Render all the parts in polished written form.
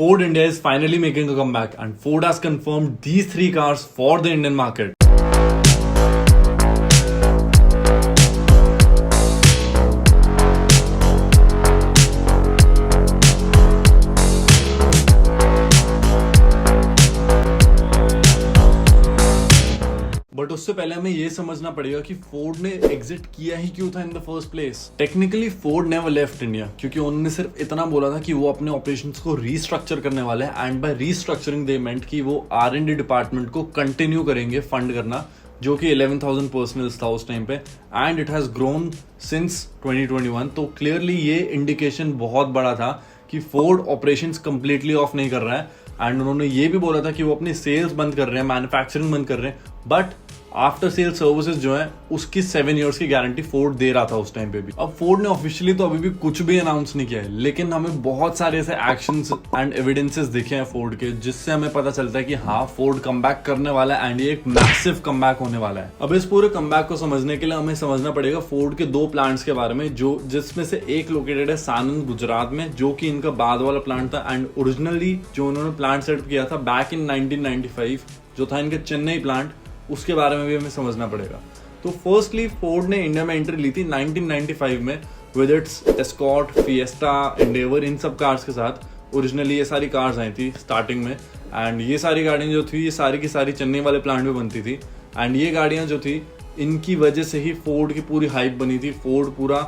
Ford India is finally making a comeback and Ford has confirmed these three cars for the Indian market. But उससे पहले हमें ये समझना पड़ेगा कि फोर्ड ने एग्जिट किया ही क्यों था in the first place. Technically Ford never left India, क्योंकि उन्होंने सिर्फ इतना बोला था कि वो अपने ऑपरेशंस को रीस्ट्रक्चर करने वाले हैं एंड बाय रीस्ट्रक्चरिंग दे मेंट कि वो R&D डिपार्टमेंट को कंटिन्यू करेंगे फंड करना, जो कि 11,000 पर्सनल्स था उस टाइम पे and it has grown since 2021। तो क्लियरली ये इंडिकेशन बहुत बड़ा था कि फोर्ड ऑपरेशंस कंप्लीटली ऑफ नहीं कर रहा है एंड उन्होंने ये भी बोला था कि वो अपनी सेल्स बंद कर रहे हैं, मैन्युफैक्चरिंग बंद कर रहे हैं, बट आफ्टर सेल सर्विसेज जो है उसकी 7 इयर्स की गारंटी फोर्ड दे रहा था उस टाइम पे भी। अब फोर्ड ने ऑफिशियली तो अभी भी कुछ भी अनाउंस नहीं किया है, लेकिन हमें बहुत सारे ऐसे एक्शंस एंड एविडेंसेस दिखे हैं फोर्ड के, जिससे हमें पता चलता है कि हाँ फोर्ड कमबैक करने वाला है एंड ये एक मैसिव कमबैक होने वाला है। अब इस पूरे कमबैक को समझने के लिए हमें समझना पड़ेगा फोर्ड के 2 प्लांट्स के बारे में, जो जिसमें से एक लोकेटेड है सानंद गुजरात में, जो कि इनका बाद वाला प्लांट था एंड ओरिजिनली जो उन्होंने प्लांट सेटअप किया था बैक इन 1995 जो था इनका चेन्नई प्लांट, उसके बारे में भी हमें समझना पड़ेगा। तो फर्स्टली फोर्ड ने इंडिया में एंट्री ली थी 1995 में with its Escort, Fiesta, Endeavour, इन सब कार्स के साथ। ओरिजिनली ये सारी कार्स आई थी स्टार्टिंग में एंड ये सारी गाड़ियाँ जो थी ये सारी की सारी चेन्नई वाले प्लांट में बनती थी एंड ये गाड़ियाँ जो थी इनकी वजह से ही फोर्ड की पूरी हाइप बनी थी। फोर्ड पूरा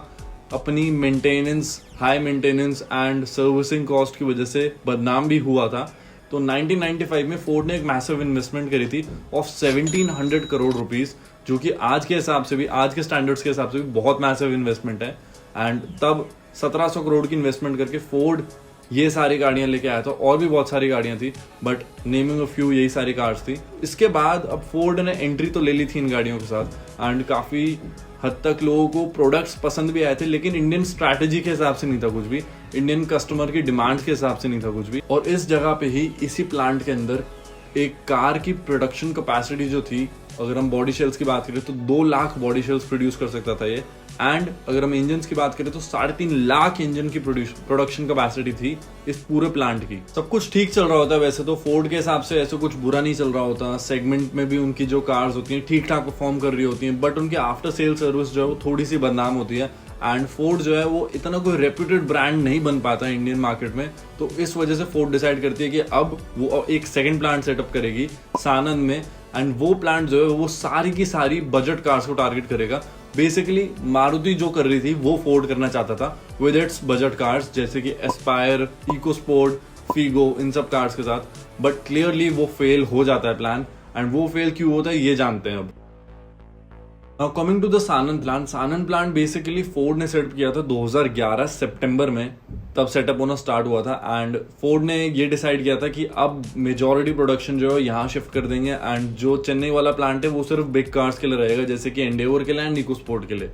अपनी maintenance, high maintenance and servicing cost की वजह से बदनाम भी हुआ था। तो 1995 में फोर्ड ने एक मैसिव इन्वेस्टमेंट करी थी ऑफ 1700 करोड़ रुपीस, जो कि आज के हिसाब से भी, आज के स्टैंडर्ड्स के हिसाब से भी बहुत मैसिव इन्वेस्टमेंट है एंड तब 1700 करोड़ की इन्वेस्टमेंट करके फोर्ड ये सारी गाड़ियां लेके आया था। और भी बहुत सारी गाड़ियां थी बट नेमिंग अ फ्यू यही सारी कार्स थी। इसके बाद अब फोर्ड ने एंट्री तो ले ली थी इन गाड़ियों के साथ एंड काफी हद तक लोगों को प्रोडक्ट्स पसंद भी आए थे, लेकिन इंडियन स्ट्रैटेजी के हिसाब से नहीं था कुछ भी, इंडियन कस्टमर की डिमांड्स के हिसाब से नहीं था कुछ भी। और इस जगह पे ही इसी प्लांट के अंदर एक कार की प्रोडक्शन कैपेसिटी जो थी, अगर हम बॉडी शेल्स की बात करें तो 2 लाख बॉडी शेल्स प्रोड्यूस कर सकता था ये एंड अगर हम इंजन की बात करें तो 3.5 लाख इंजन की प्रोडक्शन कैपेसिटी थी इस पूरे प्लांट की। सब कुछ ठीक चल रहा होता है वैसे तो, फोर्ड के हिसाब से ऐसे कुछ बुरा नहीं चल रहा होता। सेगमेंट में भी उनकी जो कार्स होती हैं ठीक ठाक परफॉर्म कर रही होती हैं, बट उनकी आफ्टर सेल सर्विस जो है वो थोड़ी सी बदनाम होती है एंड फोर्ड जो है वो इतना कोई रेप्यूटेड ब्रांड नहीं बन पाता है इंडियन मार्केट में। तो इस वजह से फोर्ड डिसाइड करती है कि अब वो एक सेकंड प्लांट सेटअप करेगी सानंद में एंड वो प्लांट जो है वो सारी की सारी बजट कार्स को टारगेट करेगा। बेसिकली मारुति जो कर रही थी वो फोर्ड करना चाहता था विद इट्स बजट कार्स, जैसे कि एस्पायर, इको स्पोर्ट, फीगो, इन सब कार्स के साथ, बट क्लियरली वो फेल हो जाता है प्लान एंड वो फेल क्यों होता है ये जानते हैं अब। Coming to the Sanand plant basically Ford ने सेटअप किया था 2011 सितंबर में, तब सेटअप होना स्टार्ट हुआ था एंड फोर्ड ने ये डिसाइड किया था कि अब मेजॉरिटी प्रोडक्शन जो है यहाँ शिफ्ट कर देंगे एंड जो चेन्नई वाला प्लांट है वो सिर्फ बिग कार्स के लिए रहेगा, जैसे कि एंडेवर के लिए एंड इको स्पोर्ट के लिए।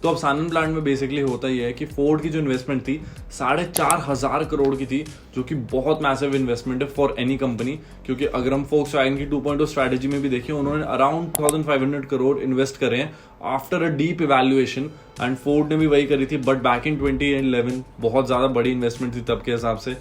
तो अब सानंद प्लांट में बेसिकली होता ही है कि फोर्ड की जो इन्वेस्टमेंट थी 4,500 करोड़ की थी, जो कि बहुत मैसिव इन्वेस्टमेंट है फॉर एनी कंपनी, क्योंकि अगर हम फोक्सवैगन की 2.0 स्ट्रैटेजी में भी देखें उन्होंने अराउंड 1,500 करोड़ इन्वेस्ट करे हैं after a deep evaluation and Ford ने भी वही करी थी, बट बैक इन 2011 बहुत ज्यादा बड़ी इन्वेस्टमेंट थी तब के हिसाब से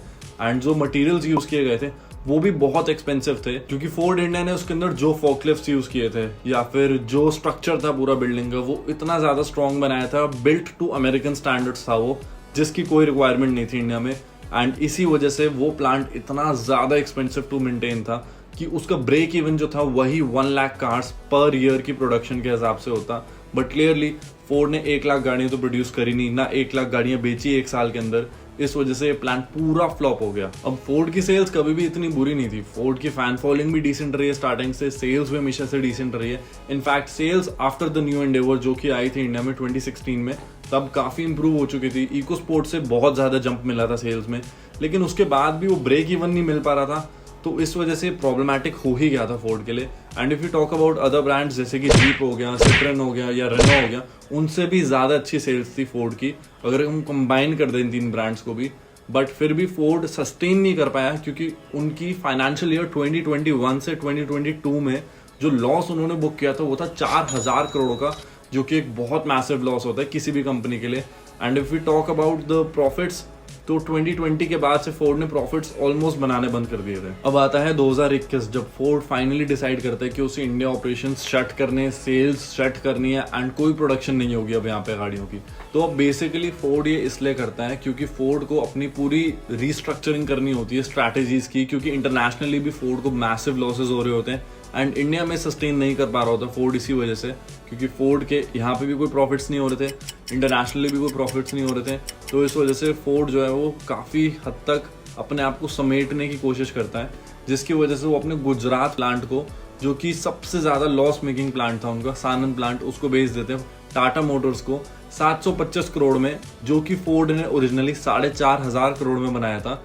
एंड जो मटेरियल्स यूज किए गए थे वो भी बहुत एक्सपेंसिव थे, क्योंकि फोर्ड इंडिया ने उसके अंदर जो फोकलिफ्ट्स यूज किए थे या फिर जो स्ट्रक्चर था पूरा बिल्डिंग का वो इतना ज्यादा स्ट्रॉन्ग बनाया था, बिल्ट टू अमेरिकन स्टैंडर्ड्स था वो, जिसकी कोई रिक्वायरमेंट नहीं थी इंडिया में एंड इसी वजह से वो प्लांट इतना ज्यादा एक्सपेंसिव टू मेंटेन था कि उसका ब्रेक इवन जो था वही 1 लाख कार्स पर ईयर की प्रोडक्शन के हिसाब से होता। बट क्लियरली फोर्ड ने 1 लाख गाड़ियां तो प्रोड्यूस करी नहीं, ना 1 लाख गाड़ियां बेची 1 साल के अंदर, इस वजह से प्लान पूरा फ्लॉप हो गया। अब फोर्ड की सेल्स कभी भी इतनी बुरी नहीं थी, फोर्ड की फैन फॉलोइंग भी डिसेंट रही है स्टार्टिंग से, सेल्स भी हमेशा से डिसेंट रही है। In fact sales after the new Endeavour जो कि आई थी इंडिया में 2016 में, तब काफी इंप्रूव हो चुकी थी, इको स्पोर्ट से बहुत ज्यादा जंप मिला था सेल्स में, लेकिन उसके बाद भी वो ब्रेक इवन नहीं मिल पा रहा था, तो इस वजह से प्रॉब्लमैटिक हो ही गया था फोर्ड के लिए। And if you talk about other brands जैसे कि जीप हो गया, सिट्रन हो गया या रेनो हो गया, उनसे भी ज्यादा अच्छी सेल्स थी फोर्ड की अगर हम कंबाइन कर दें इन 3 ब्रांड्स को भी, बट फिर भी फोर्ड सस्टेन नहीं कर पाया, क्योंकि उनकी फाइनेंशियल ईयर 2021 से 2022 में जो लॉस उन्होंने बुक किया था वो था 4,000 करोड़ का, जो कि एक बहुत मैसिव लॉस होता है किसी भी कंपनी के लिए। And if we talk about the profits तो 2020 के बाद से फोर्ड ने प्रॉफिट्स ऑलमोस्ट बनाने बंद कर दिए थे। अब आता है 2021, जब फोर्ड फाइनली डिसाइड करता है कि उसे इंडिया ऑपरेशंस शट करने, सेल्स शट करनी है एंड कोई प्रोडक्शन नहीं होगी अब यहाँ पे गाड़ियों की। तो अब बेसिकली फोर्ड ये इसलिए करता है क्योंकि फोर्ड को अपनी पूरी रीस्ट्रक्चरिंग करनी होती है स्ट्रैटेजीज की, क्योंकि इंटरनेशनली भी फोर्ड को मैसिव लॉसेज हो रहे होते हैं एंड इंडिया में सस्टेन नहीं कर पा रहा होता फोर्ड इसी वजह से, क्योंकि फोर्ड के यहाँ पे भी कोई प्रॉफिट्स नहीं हो रहे थे, इंटरनेशनली भी कोई प्रॉफिट्स नहीं हो रहे थे। तो इस वजह से फोर्ड जो है वो काफ़ी हद तक अपने आप को समेटने की कोशिश करता है, जिसकी वजह से वो अपने गुजरात प्लांट को, जो कि सबसे ज़्यादा लॉस मेकिंग प्लांट था उनका, सानन प्लांट, उसको बेच देते हैं टाटा मोटर्स को 725 करोड़ में, जो कि फोर्ड ने ओरिजिनली 4,500 करोड़ में बनाया था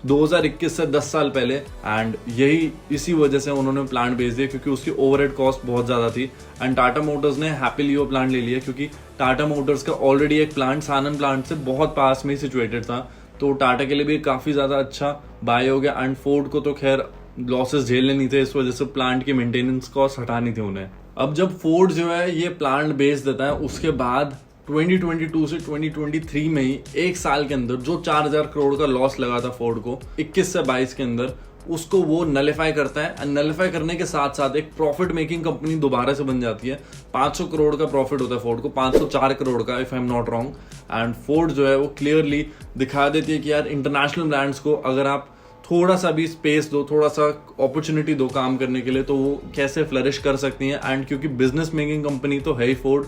2021 से 10 साल पहले। एंड यही इसी वजह से उन्होंने प्लांट बेच दिया, क्योंकि उसकी ओवरहेड कॉस्ट बहुत ज़्यादा थी। एंड टाटा मोटर्स ने हैप्पीली वो प्लांट ले लिया, क्योंकि टाटा मोटर्स का ऑलरेडी एक प्लांट सानन प्लांट से बहुत पास में ही सिचुएटेड था, तो टाटा के लिए भी काफ़ी ज़्यादा अच्छा बाय हो गया। एंड फोर्ड को तो खैर लॉसेस झेलने नहीं थे, इस वजह से प्लांट की मेंटेनेंस कॉस्ट हटानी थी उन्हें। अब जब फोर्ड जो है ये प्लांट बेच देता है, उसके बाद 2022 से 2023 में ही एक साल के अंदर जो 4,000 करोड़ का लॉस लगा था फोर्ड को 21 से 22 के अंदर, उसको वो नलिफाई करता है। एंड नलिफाई करने के साथ साथ एक प्रॉफिट मेकिंग कंपनी दोबारा से बन जाती है। 500 करोड़ का प्रॉफिट होता है फोर्ड को, 504 करोड़ का if I am not wrong. And Ford जो है वो क्लियरली दिखा देती है कि यार इंटरनेशनल ब्रांड्स को अगर आप थोड़ा सा भी स्पेस दो, थोड़ा सा अपॉर्चुनिटी दो काम करने के लिए, तो वो कैसे फ्लरिश कर सकती हैं। एंड क्योंकि बिजनेस मेकिंग कंपनी तो है ही फोर्ड,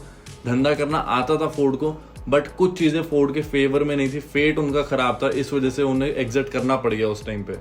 धंधा करना आता था फोर्ड को, बट कुछ चीज़ें फोर्ड के फेवर में नहीं थी, फेट उनका खराब था, इस वजह से उन्हें एग्जिट करना पड़ गया उस टाइम पे।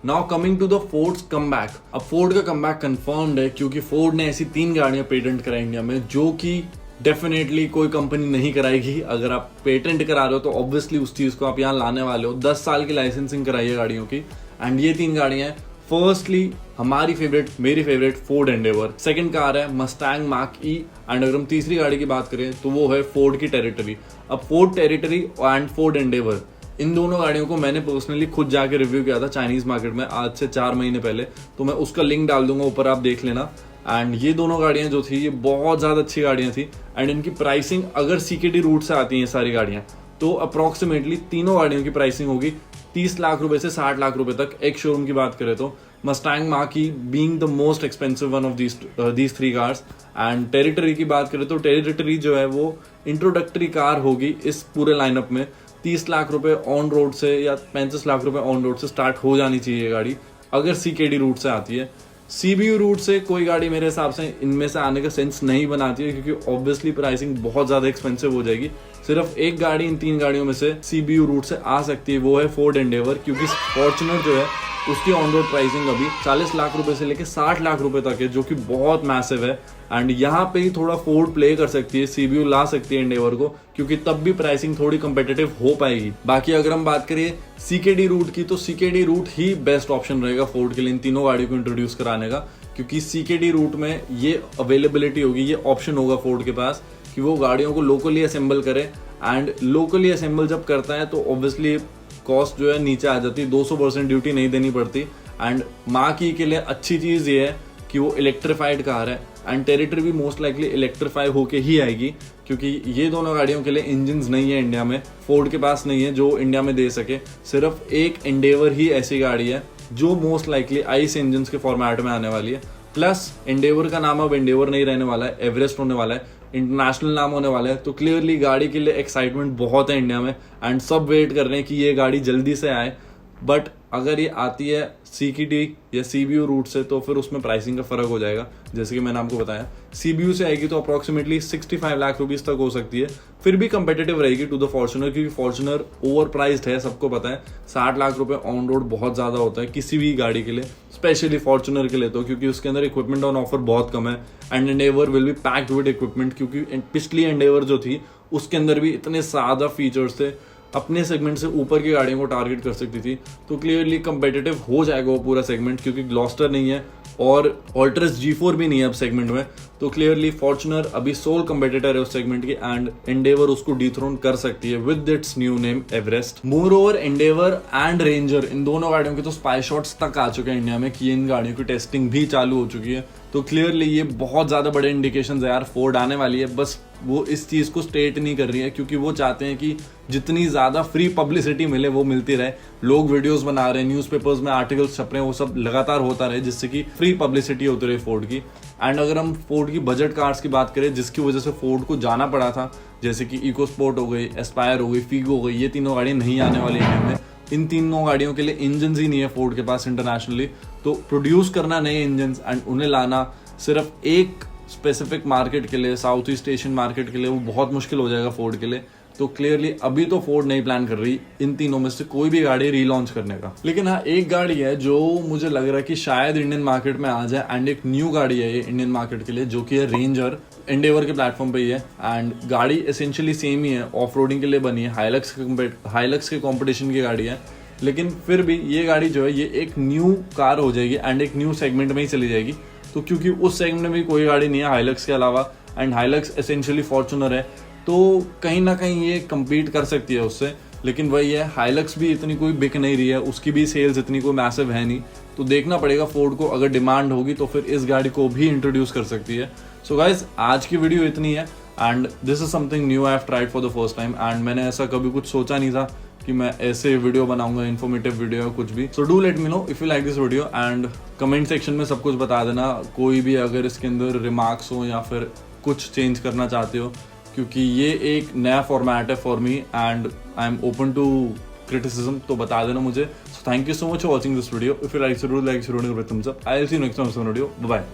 Now coming to the Ford's comeback. अब फोर्ड का कमबैक कंफर्म्ड है, क्योंकि फोर्ड ने ऐसी 3 गाड़ियां पेटेंट कराई इंडिया में, जो कि डेफिनेटली कोई कंपनी नहीं कराएगी। अगर आप पेटेंट करा रहे हो तो ऑब्वियसली उस चीज़ को आप यहाँ लाने वाले हो। 10 साल की लाइसेंसिंग कराई है गाड़ियों की। एंड ये 3 गाड़ियां हैं। फर्स्टली हमारी फेवरेट, मेरी favourite Ford Endeavour, second car है मस्टैंग मार्क ई, एंड अगर हम तीसरी गाड़ी की बात करें तो वो है फोर्ड की टेरिटरी। अब Ford Territory and Ford Endeavour, इन दोनों गाड़ियों को मैंने पर्सनली खुद जाके रिव्यू किया था चाइनीज मार्केट में आज से 4 महीने पहले, तो मैं उसका लिंक डाल दूंगा ऊपर, आप देख लेना। एंड ये दोनों गाड़ियां जो थी ये बहुत ज़्यादा अच्छी गाड़ियां थी। एंड इनकी प्राइसिंग अगर सीकेडी रूट से आती हैं सारी गाड़ियां, तो अप्रॉक्सीमेटली तीनों गाड़ियों की प्राइसिंग होगी 30 लाख रुपए से 60 लाख रुपए तक। एक शोरूम की बात करें तो Mustang marquee being the most expensive one of these 3 cars. And territory की बात करें तो टेरिटरी जो है वो इंट्रोडक्टरी कार होगी इस पूरे लाइनअप में। 30 लाख रुपए ऑन रोड से या 35 लाख रुपए ऑन रोड से स्टार्ट हो जानी चाहिए गाड़ी, अगर सीकेडी रूट से आती है। सीबीयू रूट से कोई गाड़ी मेरे हिसाब से इनमें से आने का सेंस नहीं बनाती है, क्योंकि ऑब्वियसली प्राइसिंग बहुत ज़्यादा एक्सपेंसिव हो जाएगी। सिर्फ एक गाड़ी इन 3 गाड़ियों में से सीबीयू रूट से आ सकती है, वो है फोर्ड एंडेवर, क्योंकि फॉर्च्यूनर जो है उसकी ऑन रोड प्राइसिंग अभी 40 लाख रुपए से लेकर 60 लाख रुपए तक है, जो कि बहुत मैसिव है। एंड यहाँ पे ही थोड़ा फोर्ड प्ले कर सकती है, सीबीयू ला सकती है एंडेवर को, क्योंकि तब भी प्राइसिंग थोड़ी कंपेटिटिव हो पाएगी। बाकी अगर हम बात करिए सीकेडी रूट की, तो सीकेडी रूट ही बेस्ट ऑप्शन रहेगा फोर्ड के लिए इन तीनों गाड़ियों को इंट्रोड्यूस कराने का, क्योंकि सीकेडी रूट में ये अवेलेबिलिटी होगी, ये ऑप्शन होगा फोर्ड के पास कि वो गाड़ियों को लोकली असेंबल करे। एंड लोकली असेंबल जब करता है तो ऑब्वियसली कॉस्ट जो है नीचे आ जाती है, 200% ड्यूटी नहीं देनी पड़ती। एंड मार्क ई के लिए अच्छी चीज़ ये है कि वो इलेक्ट्रीफाइड कार है, एंड टेरिटरी भी मोस्ट लाइकली इलेक्ट्रीफाई होके ही आएगी, क्योंकि ये दोनों गाड़ियों के लिए इंजन्स नहीं है इंडिया में, फोर्ड के पास नहीं है जो इंडिया में दे सके। सिर्फ एक एंडेवर ही ऐसी गाड़ी है जो मोस्ट लाइकली आइस इंजन्स के फॉर्मेट में आने वाली है। प्लस एंडेवर का नाम अब एंडेवर नहीं रहने वाला है, एवरेस्ट होने वाला है, इंटरनेशनल नाम होने वाला है। तो क्लियरली गाड़ी के लिए एक्साइटमेंट बहुत है इंडिया में, एंड सब वेट कर रहे हैं कि ये गाड़ी जल्दी से आए। बट अगर ये आती है सीकेडी या सीबीयू रूट से, तो फिर उसमें प्राइसिंग का फर्क हो जाएगा। जैसे कि मैंने आपको बताया, सीबीयू से आएगी तो अप्रॉक्सीमेटली 65 लाख रुपीस तक हो सकती है, फिर भी कंपेटिटिव रहेगी टू द फॉर्च्यूनर, क्योंकि फॉर्च्यूनर ओवर प्राइस्ड है, सबको पता है। 60 लाख रुपए ऑन रोड बहुत ज़्यादा होता है किसी भी गाड़ी के लिए, स्पेशली फॉर्च्यूनर के लिए, तो क्योंकि उसके अंदर इक्विपमेंट ऑन ऑफर बहुत कम है। And Endeavour will be packed with equipment, क्योंकि पिछली एंडेवर जो थी उसके अंदर भी इतने ज़्यादा फीचर्स थे, अपने सेगमेंट से ऊपर की गाड़ियों को टारगेट कर सकती थी। तो क्लियरली कंपेटिटिव हो जाएगा वो पूरा सेगमेंट, क्योंकि ग्लॉस्टर नहीं है और ऑल्ट्रस G4 भी नहीं है अब सेगमेंट में। तो क्लियरली फॉर्च्यूनर अभी सोल कंपेटिटर है उस सेगमेंट की, एंड एंडेवर उसको डिथ्रोन कर सकती है with its new name Everest. More over Endeavour and Ranger, इन दोनों गाड़ियों के तो स्पाई शॉट्स तक आ चुके हैं इंडिया में, कि इन गाड़ियों की टेस्टिंग भी चालू हो चुकी है। तो क्लियरली ये बहुत ज़्यादा बड़े इंडिकेशन है यार, फोर्ड आने वाली है, बस वो इस चीज़ को स्टेट नहीं कर रही है, क्योंकि वो चाहते हैं कि जितनी ज़्यादा फ्री पब्लिसिटी मिले वो मिलती रहे। लोग वीडियोस बना रहे हैं, न्यूज़पेपर्स में आर्टिकल्स छप रहे हैं, वो सब लगातार होता रहे, जिससे कि फ्री पब्लिसिटी होती रहे फोर्ड की। एंड अगर हम फोर्ड की बजट कार्स की बात करें, जिसकी वजह से फोर्ड को जाना पड़ा था, जैसे कि इको स्पोर्ट हो गई, एस्पायर हो गई, फीगो हो गई, ये तीनों गाड़ियाँ नहीं आने वाली इंडिया में। इन तीनों गाड़ियों के लिए इंजन ही नहीं है फोर्ड के पास इंटरनेशनली, तो प्रोड्यूस करना नए इंजन एंड उन्हें लाना सिर्फ एक स्पेसिफिक मार्केट के लिए, साउथ ईस्ट एशियन मार्केट के लिए, वो बहुत मुश्किल हो जाएगा फोर्ड के लिए। तो क्लियरली अभी तो फोर्ड नहीं प्लान कर रही इन तीनों में से कोई भी गाड़ी रीलॉन्च करने का। लेकिन हाँ, एक गाड़ी है जो मुझे लग रहा है कि शायद इंडियन मार्केट में आ जाए, एंड एक न्यू गाड़ी है ये इंडियन मार्केट के लिए, जो कि है रेंजर। एंडेवर के प्लेटफॉर्म पे ही है एंड गाड़ी एसेंशियली सेम ही है, ऑफ रोडिंग के लिए बनी है, हाइलक्स के कॉम्पिटिशन की गाड़ी है। लेकिन फिर भी ये गाड़ी जो है ये एक न्यू कार हो जाएगी एंड एक न्यू सेगमेंट में ही चली जाएगी। तो क्योंकि उस सेगमेंट में भी कोई गाड़ी नहीं है हाइलक्स के अलावा, एंड हाइलक्स एसेंशियली फॉर्च्यूनर है, तो कहीं ना कहीं ये कम्पीट कर सकती है उससे। लेकिन वही है, हाइलक्स भी इतनी कोई बिक नहीं रही है, उसकी भी सेल्स इतनी कोई मैसिव है नहीं। तो देखना पड़ेगा फोर्ड को, अगर डिमांड होगी तो फिर इस गाड़ी को भी इंट्रोड्यूस कर सकती है। सो गाइज, आज की वीडियो इतनी है and this is something new I have tried for the first time. And मैंने ऐसा कभी कुछ सोचा नहीं था कि मैं ऐसे वीडियो बनाऊंगा, इन्फॉर्मेटिव वीडियो या कुछ भी। So do let me know if you like this video and comment section में सब कुछ बता देना, कोई भी अगर इसके अंदर रिमार्क्स हो या फिर कुछ चेंज करना चाहते हो, क्योंकि ये एक नया फॉर्मेट है for me and I am open to criticism, तो बता देना मुझे। So thank you so much for watching this video. If you like video, thumbs up. I'll see you next time on this video. Bye bye.